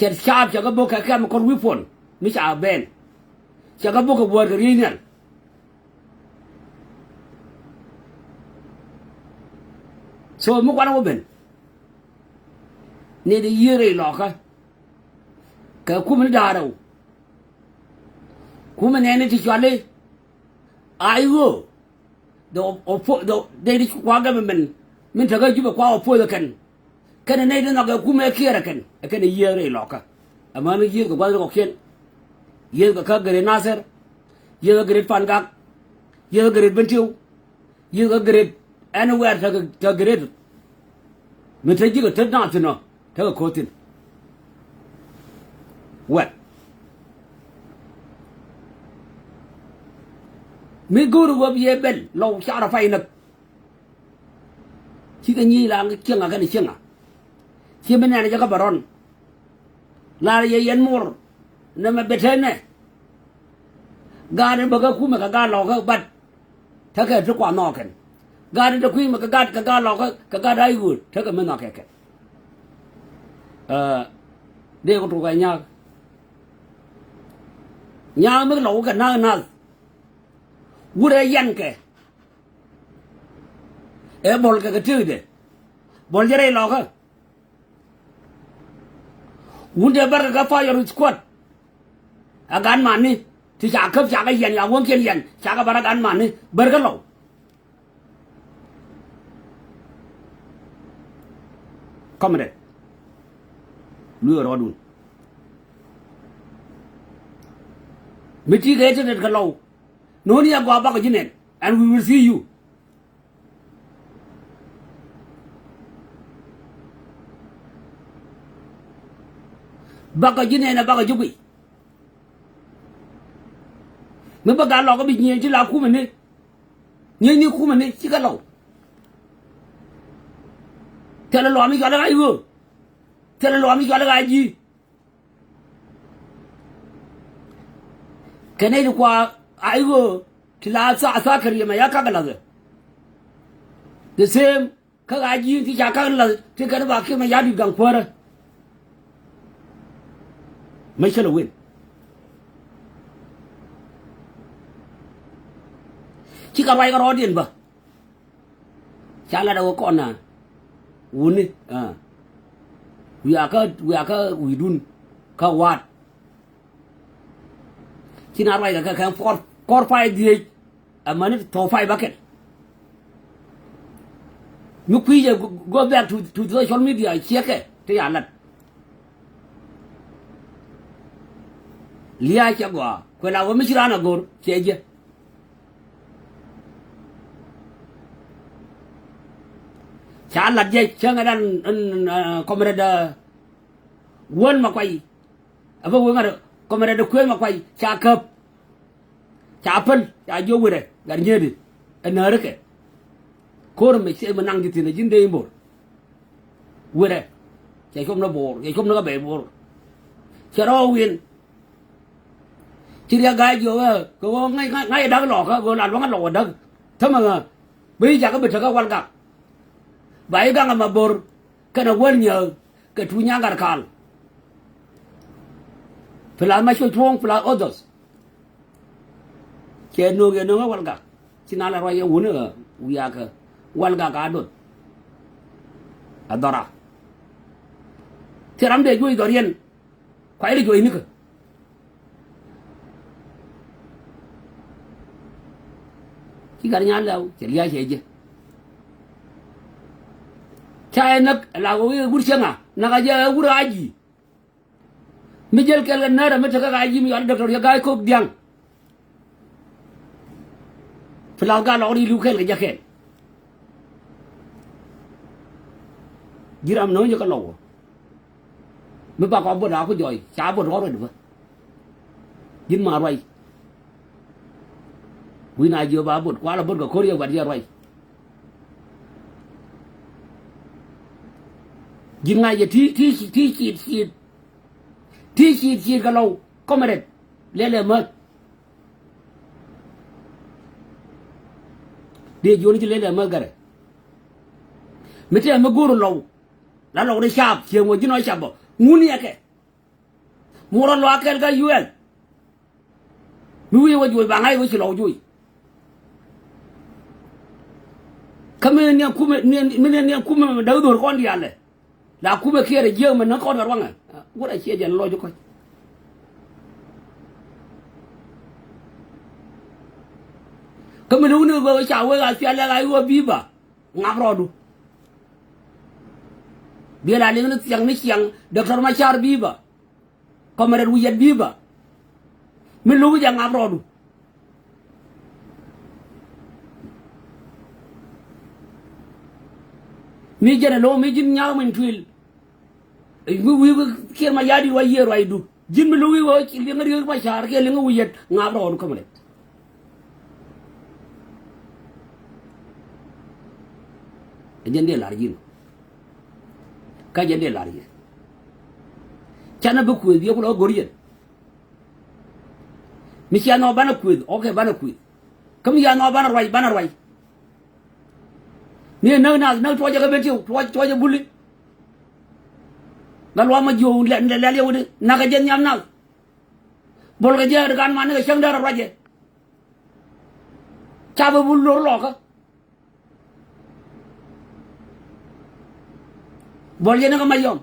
Ker sharp cha gabo ka kam kon weapon mi cha ben. Cha gabo ko wor rinyal. So mu kwana ben. Ne de yere lo ka kuma da rawo. Kuma ne ne ti chwale. Ayo. Do de di kwa ga min ta ga juba kwa opo da kan. Kana ne da ga kuma kira kan. Kana yere lo amma ni yir ga gwadar ko ken. Yir ga ka gare nasir. Yir ga gare pangak. Yir ga gare bentiu. Yir ga gare anywhere ta gare. Min ta ji ga ta na tino. Ta ga kotin. What? Mi guru wa biye bel lo shara fai nak. Chi ka nyi la nga chenga ka ni chenga. Chi bena na jaga baron. La ye yen mur na ma betene. Ga ne baga ku ma ga lo ka bat. Ta ka tu kwa no ken. Ga ne ku ma ga lo ka ga dai gu ta ka ma no ke ke. De ko tu ga nya. Nya ma lo ka na Wura yanke. Bol ka tude. Bol jere lo ka. Wunde bar ka fa yor squad. Agan mani ti cha khap cha ka yan ya won ken yan. Cha ka bar agan mani bar ka lo. Comrade. Lu ro dun. Mitigated ka lo. No need to go back again, and we will see you. Back again and a bag of jubi. Remember that log of it near Jilla Kumane? Near New Kumane, Chicalo. Tell a lawmy got a you. Tell a lawmy got a ye. Can I require? I go to La Sakari, my Yakagala. The same Kagaji, the Yakagala, take a back in my Yadi Gampora. Michel win. Chica by audience, but Chalada O'Connor. Wouldn't it? We are we don't call what? China like a can for 5 days a minute to 5 bucket. You please go back to social media, check it. They are not. Lia Chagua, when I was Michirana go, Chage. Chala Jake Changan and Comrade one Makwai. About one Comrade Queen Makwai, Chak up. Chapel, I go with it, Garnier, and Nurke. Corum makes him an angit in the gin day more. With it, they come no board, they come no baby. Charo win. Chiria guide you, go on, I dug locker, go on one lower dug. Tamaga, we jack a bit of one gap. By a gang of my board, can a 1 year get to younger call. Filamash wrong for others. Can no get no one gap. Sinala Roya Wunner, we are one gag adult. Adora. Tiram de Joy Dorian, quite a joy nickel. He got an allow, Celia Hage. China, Lago Wushanga, Nagaja Wuraji. Mijel Kalanara, Metaka Jimmy, or Dr. Guy Cook Young. Flaga only look at the jacket. Giram no you can know. Mubaka would have joy, Chabot already. Give my right. We know you about what about the Korea, but you're right. Give my teach it, gallow, comrade, let them mud. Did you let them mugger? Mr. Maguru low, Lalo the sharp, here was you know sharp, Muniake. mura lo akel ga UN mi wi wa joy ba ngai wo ci lo joy kame ne kuma ne kuma da do ko ndi alle la kuma kere je man na ko da wanga wura ci je lo jo ko kame lu ne go cha we ga fi alle ga yo biba ngabrodu biela le ne tiang ni tiang docteur machar biba kamera wuyat biba min lu ja ngabrodu mi jere lo mi jin nyaw min twil wi kier ma yadi wa yero ay du jin mi lu wi wo ci li nga rew machar ke li nga wuyat ngabrodu kamera jende larjin ka jende larjin chana bu ku di ko lo gorien mi sia no bana ku okay bana ku kam ya no bana rai ni na to ja ga betiu to ja bulli gal wa ma jo le le wudi na ga jen nyam na bol ga je kan ma ne ga chang dara raje cha bu bul lo ka bol je na ga mayom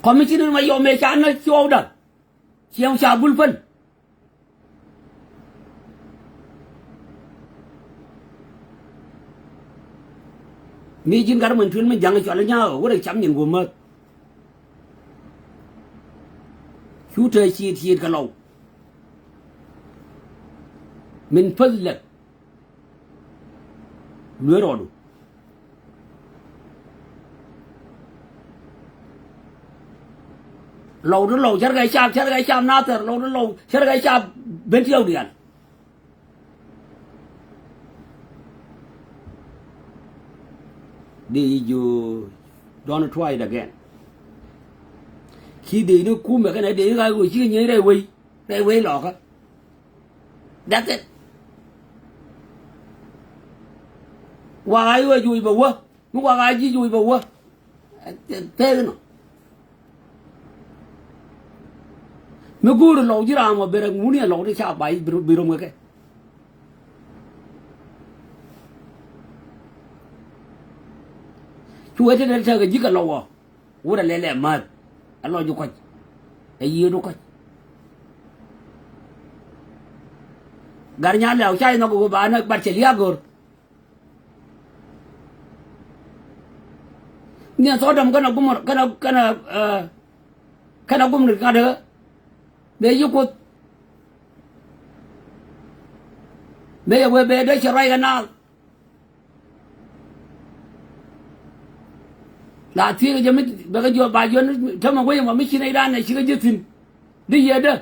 commission mayom me cha na chow da chiang cha bul fen mi jin gar mình thuyền mình chẳng cho là nhau có được chấm nhìn của mơ chú trời chi cả lâu mình phân lệch lứa rồi lâu đến lâu chắc cái chạm nát rồi lâu đến lâu chắc cái chạm bên tiêu điện you don't try it again khi đi nó cúm mà cái này để cái người chưa nhớ đây quay lọ á that's it qua ai ơi vui bầu quá nó qua ai chỉ vui bầu quá thế nó nó cứ được lâu chứ nào mà bây giờ muốn đi lâu thì sao bay bị rung cái chú ấy thế chơi cái gì cả lâu à, ủa là lẹ mà, anh lo cho coi, cái gì đó coi, garnya leo chai nó cũng bán nó bắt cheli agor, nia so dam cái nào cũng được cái đó, để yêu cốt, để yêu về để chơi cái nào. La tiga jamit baga jo ba jo tama goyen wa miki nay dan shiga jitin di yeda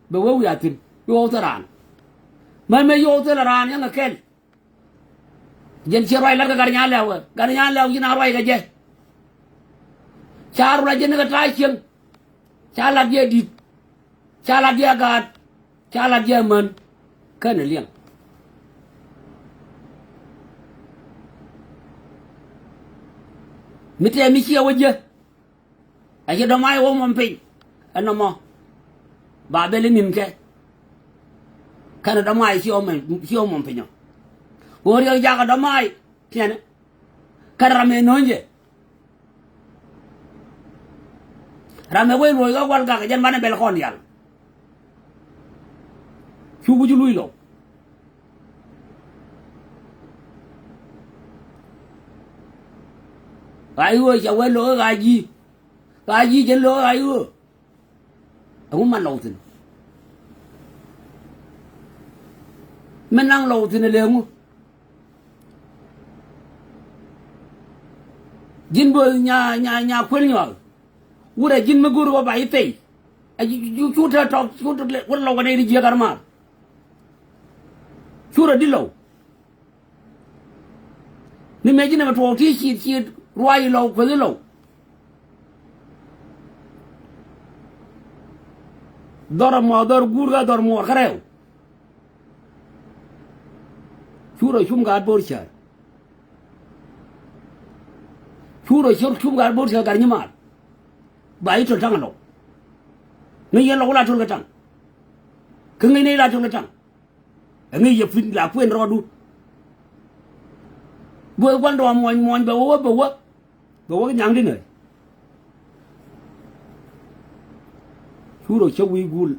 be wo ya tin yo taran man me yo taran yang kel jen ci roy la ga garnya lew yina roy ga je char la jen ga ta chen cha la je dit cha la je gat cha la je man kan liang mite mi ci wajje ay do may wo mom pin ano mo ba bele nim ke kana do may ci o mom pin wor yo jaga do may tiene kana rame nonje rame way roy ga wal ga jan bana bel khon yal ci bu ju luy lo ai ơi cháu quên lỗi cái gì trên lỗi ai ơi ông mà lâu thì mình đang lâu thì này liền jin bo nhà quên nhỏ udah jin megur ba bai tei chú quên lâu cái này đi chia cả mà chú đi lâu ni mấy cái mà thua thì chỉ Ruac lâu với lâu đor mà đor gurga đor mor khareu chú rồi chúng gạt bồi chả chú rồi chú gar bố sẽ gar như mà bảy trâu trăng nó ngay giờ lâu là trâu cái trăng cứ ngay này là trâu cái trăng ngay giờ phim là quên rồi đu bữa quan đồ mòn bố cái nhang đi này chú rồi cháu uy gul